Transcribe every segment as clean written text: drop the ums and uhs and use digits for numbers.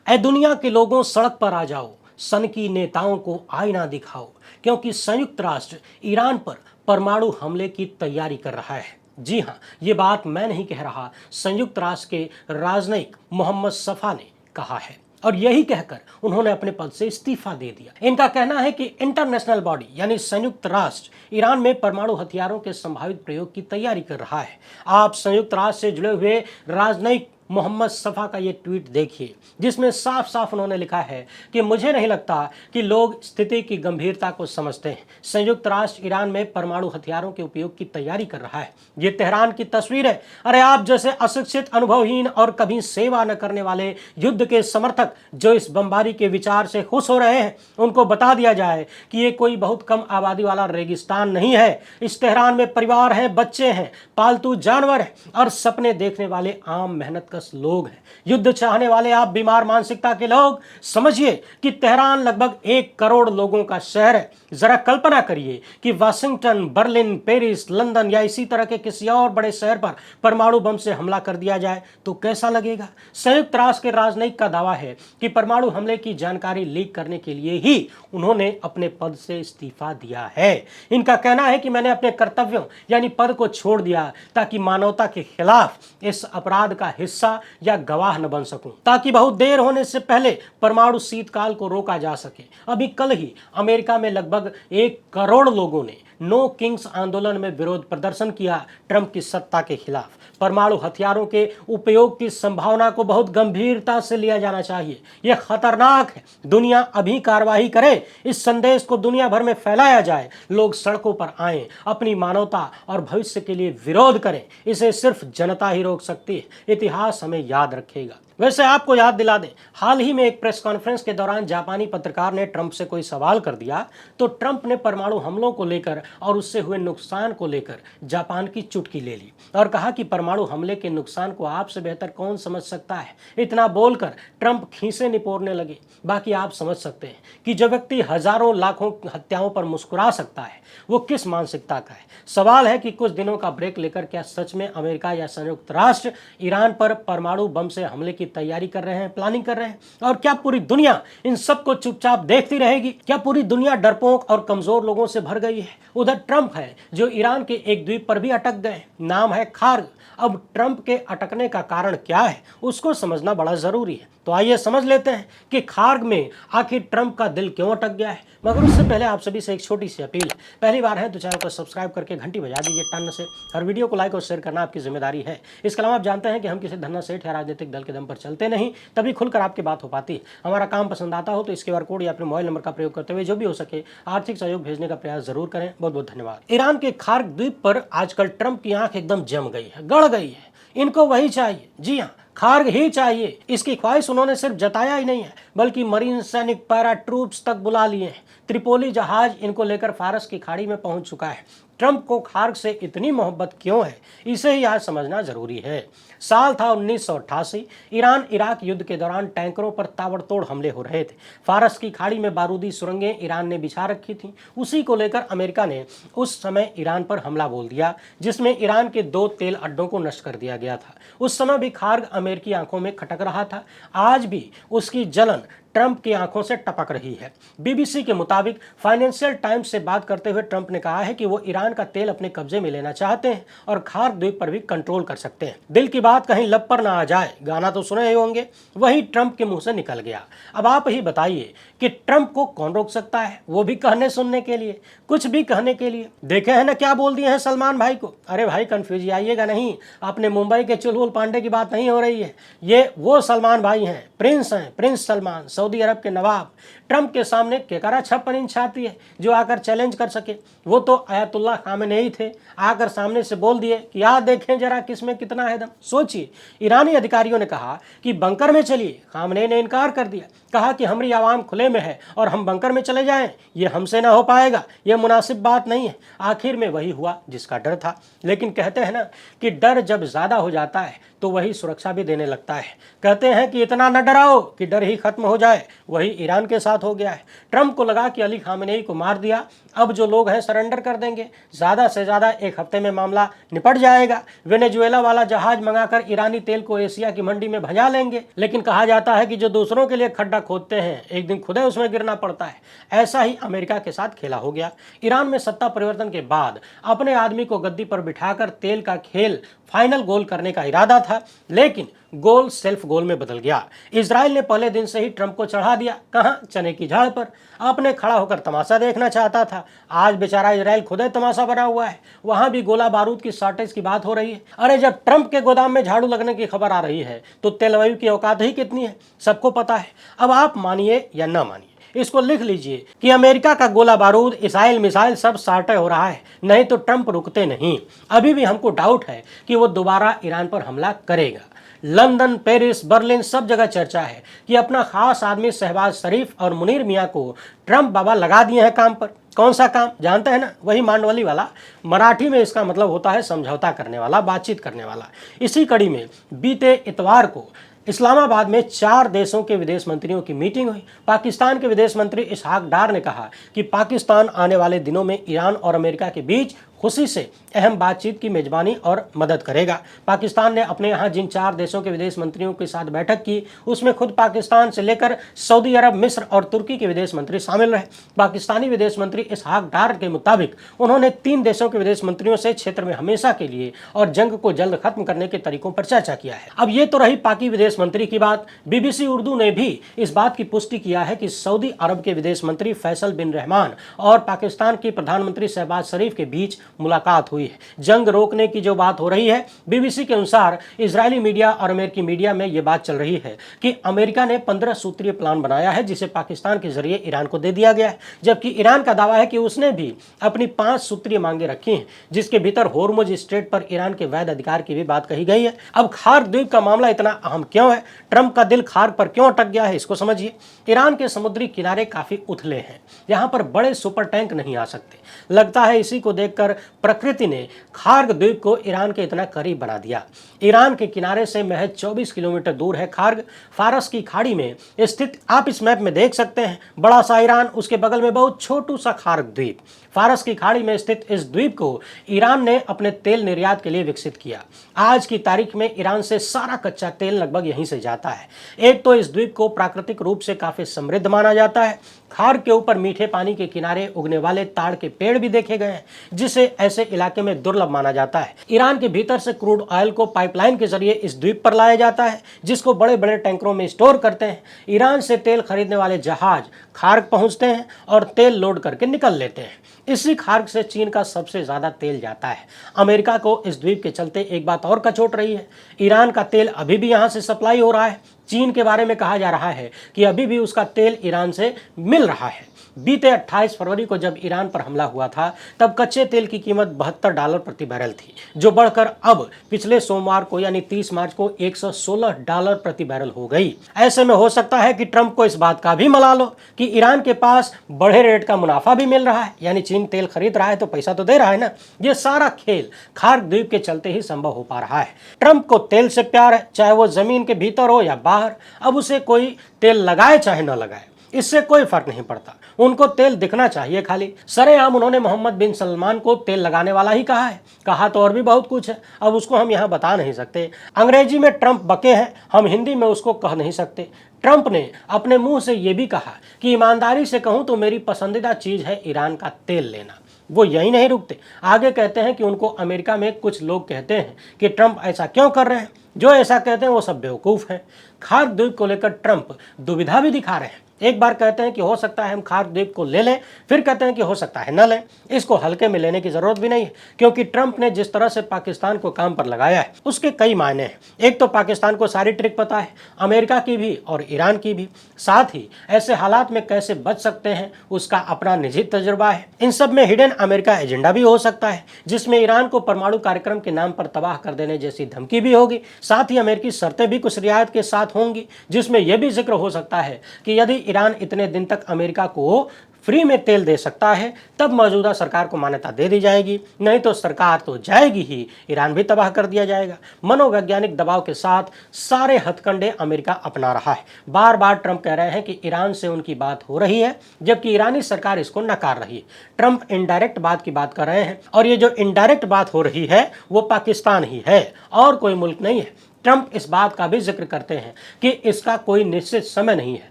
ऐ दुनिया के लोगों सड़क पर आ जाओ, सन की नेताओं को आईना दिखाओ, क्योंकि संयुक्त राष्ट्र ईरान पर परमाणु हमले की तैयारी कर रहा है। जी हाँ, ये बात मैं नहीं कह रहा, संयुक्त राष्ट्र के राजनयिक मोहम्मद सफा ने कहा है और यही कहकर उन्होंने अपने पद से इस्तीफा दे दिया। इनका कहना है कि इंटरनेशनल बॉडी यानी संयुक्त राष्ट्र ईरान में परमाणु हथियारों के संभावित प्रयोग की तैयारी कर रहा है। आप संयुक्त राष्ट्र से जुड़े हुए राजनयिक मोहम्मद सफा का ये ट्वीट देखिए, जिसमें साफ साफ उन्होंने लिखा है कि मुझे नहीं लगता कि लोग स्थिति की गंभीरता को समझते हैं। संयुक्त राष्ट्र ईरान में परमाणु हथियारों के उपयोग की तैयारी कर रहा है। ये तेहरान की तस्वीर है। अरे आप जैसे अशिक्षित, अनुभवहीन और कभी सेवा न करने वाले युद्ध के समर्थक जो इस बमबारी के विचार से खुश हो रहे हैं, उनको बता दिया जाए कि ये कोई बहुत कम आबादी वाला रेगिस्तान नहीं है। इस तेहरान में परिवार है, बच्चे हैं, पालतू जानवर हैं और सपने देखने वाले आम मेहनत लोग हैं। युद्ध चाहने वाले आप बीमार मानसिकता के लोग, समझिए कि तेहरान लगभग 1 करोड़ लोगों का शहर है। जरा कल्पना करिए कि वाशिंगटन, बर्लिन, पेरिस, लंदन या इसी तरह के किसी और बड़े शहर पर परमाणु बम से हमला कर दिया जाए तो कैसा लगेगा। संयुक्त राष्ट्र के राजनयिक का दावा है कि परमाणु हमले की जानकारी लीक करने के लिए ही उन्होंने अपने पद से इस्तीफा दिया है। इनका कहना है कि मैंने अपने कर्तव्यों यानी पद को छोड़ दिया ताकि मानवता के खिलाफ इस अपराध का हिस्सा या गवाह न बन सकूं, ताकि बहुत देर होने से पहले परमाणु शीतकाल को रोका जा सके। अभी कल ही अमेरिका में लगभग 1 करोड़ लोगों ने नो किंग्स आंदोलन में विरोध प्रदर्शन किया ट्रंप की सत्ता के खिलाफ। परमाणु हथियारों के उपयोग की संभावना को बहुत गंभीरता से लिया जाना चाहिए। यह खतरनाक है। दुनिया अभी कार्रवाई करे, इस संदेश को दुनिया भर में फैलाया जाए, लोग सड़कों पर आएं, अपनी मानवता और भविष्य के लिए विरोध करें। इसे सिर्फ जनता ही रोक सकती है। इतिहास हमें याद रखेगा। वैसे आपको याद दिला दें, हाल ही में एक प्रेस कॉन्फ्रेंस के दौरान जापानी पत्रकार ने ट्रंप से कोई सवाल कर दिया तो ट्रंप ने परमाणु हमलों को लेकर और उससे हुए नुकसान को लेकर जापान की चुटकी ले ली और कहा कि परमाणु हमले के नुकसान को आपसे बेहतर कौन समझ सकता है। इतना बोलकर ट्रंप खीसे निपोरने लगे। बाकी आप समझ सकते हैं कि जो व्यक्ति हजारों लाखों हत्याओं पर मुस्कुरा सकता है वो किस मानसिकता का है। सवाल है कि कुछ दिनों का ब्रेक लेकर क्या सच में अमेरिका या संयुक्त राष्ट्र ईरान पर परमाणु बम से हमले की तैयारी कर रहे हैं, प्लानिंग कर रहे हैं, और क्या पूरी दुनिया इन सब को चुपचाप देखती रहेगी। क्या पूरी दुनिया डरपोक और कमजोर लोगों से भर गई है। उधर ट्रंप है जो ईरान के एक द्वीप पर भी अटक गए, नाम है खार्ग। अब ट्रंप के अटकने का कारण क्या है उसको समझना बड़ा जरूरी है। तो आइए समझ लेते हैं कि खार्ग में आखिर ट्रंप का दिल क्यों अटक गया है। मगर उससे पहले आप सभी से एक छोटी सी अपील है, पहली बार है तो चैनल को सब्सक्राइब करके घंटी बजा दीजिए टन से। हर वीडियो को लाइक और शेयर करना आपकी जिम्मेदारी है। इसके अलावा आप जानते हैं कि हम किसी धन्ना सेठ या राजनीतिक दल के दम पर चलते नहीं, तभी खुलकर आपकी बात हो पाती है। हमारा काम पसंद आता हो तो इस QR कोड या अपने मोबाइल नंबर का प्रयोग करते हुए जो भी हो सके आर्थिक सहयोग भेजने का प्रयास जरूर करें। बहुत बहुत धन्यवाद। ईरान के खार्ग द्वीप पर आजकल ट्रंप की आंख एकदम जम गई है, गड़ गई है। इनको वही चाहिए, जी हाँ, खार्ग ही चाहिए। इसकी ख्वाहिश उन्होंने सिर्फ जताया ही नहीं है बल्कि मरीन, सैनिक, पैरा ट्रूप्स तक बुला लिए हैं। त्रिपोली जहाज इनको लेकर फारस की खाड़ी में पहुंच चुका है। ट्रंप को खार्ग से इतनी मोहब्बत क्यों है, इसे ही आज समझना जरूरी है। साल था 1988। ईरान इराक युद्ध के दौरान टैंकरों पर ताबड़तोड़ हमले हो रहे थे। फारस की खाड़ी में बारूदी सुरंगें ईरान ने बिछा रखी थी। उसी को लेकर अमेरिका ने उस समय ईरान पर हमला बोल दिया, जिसमें ईरान के 2 तेल अड्डों को नष्ट कर दिया गया था। उस समय भी खार्ग अमेरिकी आंखों में खटक रहा था। आज भी उसकी जलन ट्रंप की आंखों से टपक रही है। BBC के मुताबिक फाइनेंशियल टाइम्स से बात करते हुए ट्रंप ने कहा है कि वो ईरान का तेल अपने कब्जे में लेना चाहते हैं और खार्ग द्वीप पर भी कंट्रोल कर सकते हैं। दिल की बात कहीं लब पर ना आ जाए, गाना तो सुने ही होंगे, वही ट्रंप के मुंह से निकल गया। अब आप ही बताइए कि ट्रंप को कौन रोक सकता है, वो भी कहने सुनने के लिए, कुछ भी कहने के लिए। देखे हैं ना क्या बोल दिए हैं सलमान भाई को। अरे भाई कंफ्यूज आइएगा नहीं, अपने मुंबई के चुलबुल पांडे की बात नहीं हो रही है। ये वो सलमान भाई हैं, प्रिंस हैं, प्रिंस सलमान, सऊदी अरब के नवाब। ट्रंप के सामने केकरा 56 इंच छाती है जो आकर चैलेंज कर सके। वो तो आयतुल्लाह खामेनेई थे, आकर सामने से बोल दिए कि यार देखें जरा किसमें कितना है दम। सोचिए, ईरानी अधिकारियों ने कहा कि बंकर में चलिए, खामेनेई ने इनकार कर दिया। कहा कि हमारी आवाम खुले में है और हम बंकर में चले जाएं, ये हमसे ना हो पाएगा, ये मुनासिब बात नहीं है। आखिर में वही हुआ जिसका डर था। लेकिन कहते हैं ना कि डर जब ज़्यादा हो जाता है तो वही सुरक्षा भी देने लगता है। कहते हैं कि इतना न डराओ कि डर ही खत्म हो जाए। वही ईरान के साथ हो गया है। ट्रंप को लगा कि अली खामेनेई को मार दिया, अब जो लोग हैं सरेंडर कर देंगे, ज़्यादा से ज़्यादा एक हफ्ते में मामला निपट जाएगा। वेनेजुएला वाला जहाज मंगाकर ईरानी तेल को एशिया की मंडी में भजा लेंगे। लेकिन कहा जाता है कि जो दूसरों के लिए खड्डा खोदते हैं एक दिन खुद उसमें गिरना पड़ता है। ऐसा ही अमेरिका के साथ खेला हो गया। ईरान में सत्ता परिवर्तन के बाद अपने आदमी को गद्दी पर बिठाकर तेल का खेल फाइनल गोल करने का इरादा था, लेकिन गोल सेल्फ गोल में बदल गया। इजराइल ने पहले दिन से ही ट्रंप को चढ़ा दिया, कहां, चने की झाड़ पर। आपने खड़ा होकर तमाशा देखना चाहता था। आज बेचारा इजराइल खुद ही तमाशा बना हुआ है। वहां भी गोला बारूद की शॉर्टेज की बात हो रही है। अरे जब ट्रंप के गोदाम में झाड़ू लगने की खबर आ रही है तो तेल अवीव की औकात ही कितनी है, सबको पता है। अब आप मानिए या ना मानिए, इसको लिख लीजिए कि अमेरिका का गोला बारूद, इसाइल, मिसाइल सब साटे हो रहा है, नहीं तो ट्रंप रुकते नहीं। अभी भी हमको डाउट है कि वो दोबारा ईरान पर हमला करेगा। लंदन, पेरिस, बर्लिन सब जगह चर्चा है कि अपना खास आदमी शहबाज शरीफ और मुनीर मियाँ को ट्रंप बाबा लगा दिए हैं काम पर। कौन सा काम जानते हैं ना, वही मांडवली वाला। मराठी में इसका मतलब होता है समझौता करने वाला, बातचीत करने वाला। इसी कड़ी में बीते इतवार को इस्लामाबाद में 4 देशों के विदेश मंत्रियों की मीटिंग हुई। पाकिस्तान के विदेश मंत्री इसहाक डार ने कहा कि पाकिस्तान आने वाले दिनों में ईरान और अमेरिका के बीच खुशी से अहम बातचीत की मेजबानी और मदद करेगा। पाकिस्तान ने अपने यहाँ जिन 4 देशों के विदेश मंत्रियों के साथ बैठक की, उसमें खुद पाकिस्तान से लेकर सऊदी अरब, मिस्र और तुर्की के विदेश मंत्री शामिल रहे। पाकिस्तानी विदेश मंत्री इसहाक डार के मुताबिक उन्होंने 3 देशों के विदेश मंत्रियों से क्षेत्र में हमेशा के लिए और जंग को जल्द खत्म करने के तरीकों पर चर्चा किया है। अब ये तो रही पाकि विदेश मंत्री की बात। बीबीसी उर्दू ने भी इस बात की पुष्टि किया है कि सऊदी अरब के विदेश मंत्री फैसल बिन रहमान और पाकिस्तान के प्रधानमंत्री शहबाज शरीफ के बीच मुलाकात हुई है। जंग रोकने की जो बात हो रही है, बीबीसी के अनुसार इजरायली मीडिया और अमेरिकी मीडिया में यह बात चल रही है कि अमेरिका ने 15 सूत्रीय प्लान बनाया है जिसे पाकिस्तान के जरिए ईरान को दे दिया गया है, जबकि ईरान का दावा है कि उसने भी अपनी 5 सूत्रीय मांगे रखी हैं, जिसके भीतर होर्मुज स्ट्रेट पर ईरान के वैध अधिकार की भी बात कही गई है। अब खार्ग द्वीप का मामला इतना अहम क्यों है, ट्रंप का दिल खार्ग पर क्यों अटक गया है, इसको समझिए। ईरान के समुद्री किनारे काफी उथले हैं, यहाँ पर बड़े सुपर टैंक नहीं आ सकते। लगता है इसी को देखकर प्रकृति ने खार्ग द्वीप को ईरान के इतना करीब बना दिया। ईरान के किनारे से महज 24 किलोमीटर दूर है खार्ग, फारस की खाड़ी में स्थित। आप इस मैप में देख सकते हैं बड़ा सा ईरान, उसके बगल में बहुत छोटू सा खार्ग द्वीप। फारस की खाड़ी में स्थित इस द्वीप को ईरान ने अपने तेल निर्यात के लिए विकसित किया। आज की तारीख में ईरान से सारा कच्चा तेल लगभग यहीं से जाता है। एक तो इस द्वीप को प्राकृतिक रूप से काफी समृद्ध माना जाता है। खार्ग के ऊपर मीठे पानी के किनारे उगने वाले ताड़ के पेड़ भी देखे गए हैं, जिसे ऐसे इलाके में दुर्लभ माना जाता है। ईरान के भीतर से क्रूड ऑयल को पाइपलाइन के जरिए इस द्वीप पर लाया जाता है, जिसको बड़े बड़े टैंकरों में स्टोर करते हैं। ईरान से तेल खरीदने वाले जहाज खार्ग पहुंचते हैं और तेल लोड करके निकल लेते हैं। इसी खार्ग से चीन का सबसे ज्यादा तेल जाता है। अमेरिका को इस द्वीप के चलते एक बात और कचोट रही है, ईरान का तेल अभी भी यहां से सप्लाई हो रहा है। चीन के बारे में कहा जा रहा है कि अभी भी उसका तेल ईरान से मिल रहा है। बीते 28 फरवरी को जब ईरान पर हमला हुआ था तब कच्चे तेल की कीमत $72 प्रति बैरल थी, जो बढ़कर अब पिछले सोमवार को यानी 30 मार्च को $116 प्रति बैरल हो गई। ऐसे में हो सकता है कि ट्रंप को इस बात का भी मलाल हो कि ईरान के पास बढ़े रेट का मुनाफा भी मिल रहा है, यानी चीन तेल खरीद रहा है तो पैसा तो दे रहा है ना। ये सारा खेल खार्ग द्वीप के चलते ही संभव हो पा रहा है। ट्रंप को तेल से प्यार है, चाहे वो जमीन के भीतर हो या बाहर। अब उसे कोई तेल लगाए चाहे न लगाए, इससे कोई फर्क नहीं पड़ता। उनको तेल दिखना चाहिए खाली। सरेआम उन्होंने मोहम्मद बिन सलमान को तेल लगाने वाला ही कहा है। कहा तो और भी बहुत कुछ है, अब उसको हम यहाँ बता नहीं सकते। अंग्रेजी में ट्रंप बके हैं, हम हिंदी में उसको कह नहीं सकते। ट्रंप ने अपने मुंह से ये भी कहा कि ईमानदारी से कहूँ तो मेरी पसंदीदा चीज़ है ईरान का तेल लेना। वो यही नहीं रुकते, आगे कहते हैं कि उनको अमेरिका में कुछ लोग कहते हैं कि ट्रंप ऐसा क्यों कर रहे हैं। जो ऐसा कहते हैं वो सब बेवकूफ़ हैं। खार्ग द्वीप को लेकर ट्रंप दुविधा भी दिखा रहे हैं। एक बार कहते हैं कि हो सकता है हम खार्ग द्वीप को ले लें, फिर कहते हैं कि हो सकता है न लें। इसको हल्के में लेने की जरूरत भी नहीं है, क्योंकि ट्रंप ने जिस तरह से पाकिस्तान को काम पर लगाया है उसके कई मायने हैं। एक तो पाकिस्तान को सारी ट्रिक पता है, अमेरिका की भी और ईरान की भी। साथ ही ऐसे हालात में कैसे बच सकते हैं उसका अपना निजी तजुर्बा है। इन सब में हिडन अमेरिका एजेंडा भी हो सकता है, जिसमें ईरान को परमाणु कार्यक्रम के नाम पर तबाह कर देने जैसी धमकी भी होगी। साथ ही अमेरिकी शर्तें भी कुछ रियायत के साथ मुलाकात होंगी, जिसमें यह भी जिक्र हो सकता है कि यदि ईरान इतने दिन तक अमेरिका को फ्री में तेल दे सकता है तब मौजूदा सरकार को मान्यता दे दी जाएगी, नहीं तो सरकार तो जाएगी ही, ईरान भी तबाह कर दिया जाएगा। मनोवैज्ञानिक दबाव के साथ सारे हथकंडे अमेरिका अपना रहा है। बार बार ट्रंप कह रहे हैं कि ईरान से उनकी बात हो रही है, जबकि ईरानी सरकार इसको नकार रही है। ट्रंप इनडायरेक्ट बात की बात कर रहे हैं, और ये जो इनडायरेक्ट बात हो रही है वो पाकिस्तान ही है और कोई मुल्क नहीं है। ट्रंप इस बात का भी जिक्र करते हैं कि इसका कोई निश्चित समय नहीं है,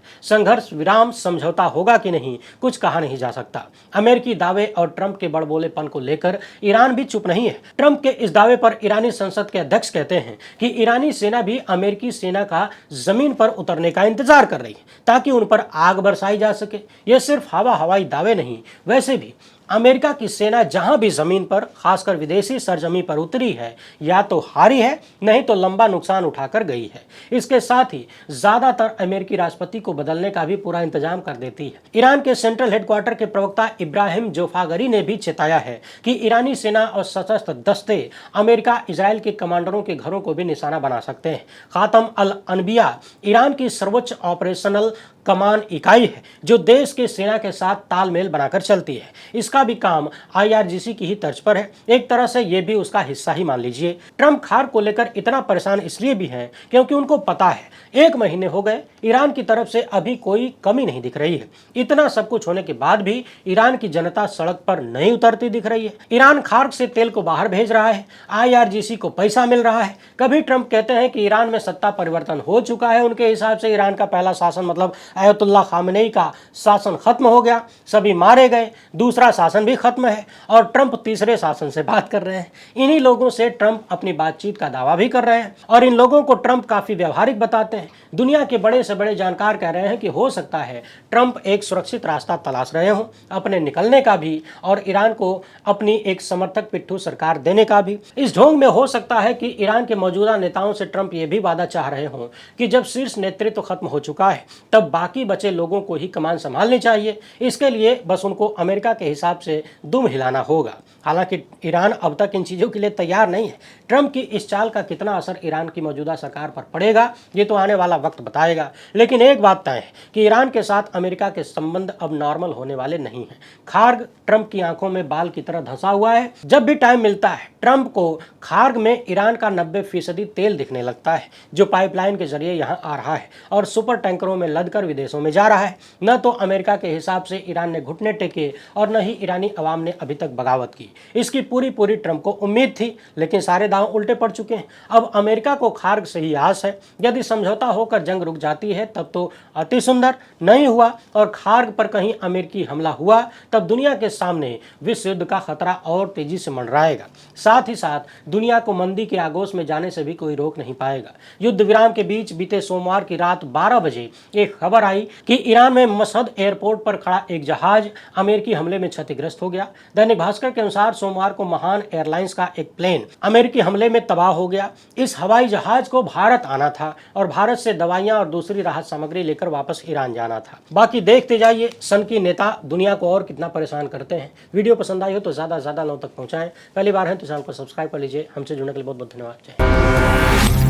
संघर्ष विराम समझौता होगा कि नहीं कुछ कहा नहीं जा सकता। अमेरिकी दावे और ट्रंप के बड़बोलेपन को लेकर ईरान भी चुप नहीं है। ट्रंप के इस दावे पर ईरानी संसद के अध्यक्ष कहते हैं कि ईरानी सेना भी अमेरिकी सेना का जमीन पर उतरने का इंतजार कर रही है ताकि उन पर आग बरसाई जा सके। ये सिर्फ हवाई दावे नहीं, वैसे भी अमेरिका की सेना जहां भी जमीन पर, खासकर विदेशी सरजमी पर उतरी है, या तो हारी है नहीं तो लंबा नुकसान उठाकर गई है। इसके साथ ही ज्यादातर अमेरिकी राष्ट्रपति को बदलने का भी पूरा इंतजाम कर देती है। ईरान के सेंट्रल हेडक्वार्टर के प्रवक्ता इब्राहिम जोफागरी ने भी चेताया है कि ईरानी सेना और सशस्त्र दस्ते अमेरिका इजराइल के कमांडरों के घरों को भी निशाना बना सकते हैं। खातम अल अनबिया ईरान की सर्वोच्च ऑपरेशनल कमान इकाई है जो देश के सेना के साथ तालमेल बनाकर चलती है। इसका भी काम IRGC की ही तर्ज पर है, एक तरह से ये भी उसका हिस्सा ही मान लीजिए। ट्रंप खार्ग को लेकर इतना परेशान इसलिए भी है क्योंकि उनको पता है 1 महीने हो गए, ईरान की तरफ से अभी कोई कमी नहीं दिख रही है। इतना सब कुछ होने के बाद भी ईरान की जनता सड़क पर नहीं उतरती दिख रही है। ईरान खार्ग से तेल को बाहर भेज रहा है, IRGC को पैसा मिल रहा है। कभी ट्रंप कहते हैं कि ईरान में सत्ता परिवर्तन हो चुका है, उनके हिसाब से ईरान का पहला शासन मतलब अयतुल्ला खामेनी का शासन खत्म हो गया, सभी मारे गए, दूसरा शासन भी खत्म है, और ट्रंप तीसरे शासन से बात कर रहे हैं। इन्हीं लोगों से ट्रंप अपनी बातचीत का दावा भी कर रहे हैं और इन लोगों को ट्रंप काफी व्यवहारिक बताते हैं। दुनिया के बड़े से बड़े जानकार कह रहे हैं कि हो सकता है ट्रंप एक सुरक्षित रास्ता तलाश रहे हों अपने निकलने का भी, और ईरान को अपनी एक समर्थक पिट्ठू सरकार देने का भी। इस ढोंग में हो सकता है कि ईरान के मौजूदा नेताओं से ट्रंप ये भी वादा चाह रहे हों कि जब शीर्ष नेतृत्व खत्म हो चुका है तब बाकी बचे लोगों को ही कमान संभालनी चाहिए। इसके लिए बस उनको अमेरिका के हिसाब से दुम हिलाना होगा। हालांकि ईरान अब तक इन चीज़ों के लिए तैयार नहीं है। ट्रंप की इस चाल का कितना असर ईरान की मौजूदा सरकार पर पड़ेगा ये तो आने वाला वक्त बताएगा, लेकिन एक बात तय है कि ईरान के साथ अमेरिका के संबंध अब नॉर्मल होने वाले नहीं हैं। खार्ग ट्रंप की आंखों में बाल की तरह धंसा हुआ है। जब भी टाइम मिलता है ट्रंप को खार्ग में ईरान का 90% तेल दिखने लगता है जो पाइपलाइन के जरिए यहां आ रहा है और सुपर टैंकरों में लदकर विदेशों में जा रहा है। न तो अमेरिका के हिसाब से ईरान ने घुटने टेके और न ही ईरानी अवाम ने अभी तक बगावत की। इसकी पूरी ट्रंप को उम्मीद थी, लेकिन सारे दांव उल्टे पड़ चुके हैं। अब अमेरिका को खार्ग से ही आस है, यदि समझौता होकर जंग रुक जाती है तब तो अति सुंदर, नहीं हुआ और खार्ग पर कहीं अमेरिकी हमला हुआ तब दुनिया के सामने विश्व युद्ध का खतरा और तेजी से मंडराएगा। साथ ही साथ दुनिया को मंदी के आगोश में जाने से भी कोई रोक नहीं पाएगा। युद्ध विराम के बीच बीते सोमवार की रात 12 बजे एक खबर आई कि ईरान में मशहद एयरपोर्ट पर खड़ा एक जहाज अमेरिकी हमले में क्षतिग्रस्त हो गया। दैनिक भास्कर के अनुसार सोमवार को महान एयरलाइंस का एक प्लेन अमेरिकी हमले में तबाह हो गया। इस हवाई जहाज को भारत आना था और भारत से दवाइयां और दूसरी राहत सामग्री लेकर वापस ईरान जाना था। बाकी देखते जाइए सनकी नेता दुनिया को और कितना परेशान करते हैं। वीडियो पसंद आई हो तो ज्यादा लोगों तक पहुंचाएं। पहली बार है तो चैनल को सब्सक्राइब कर लीजिए। हमसे जुड़ने के लिए बहुत बहुत धन्यवाद।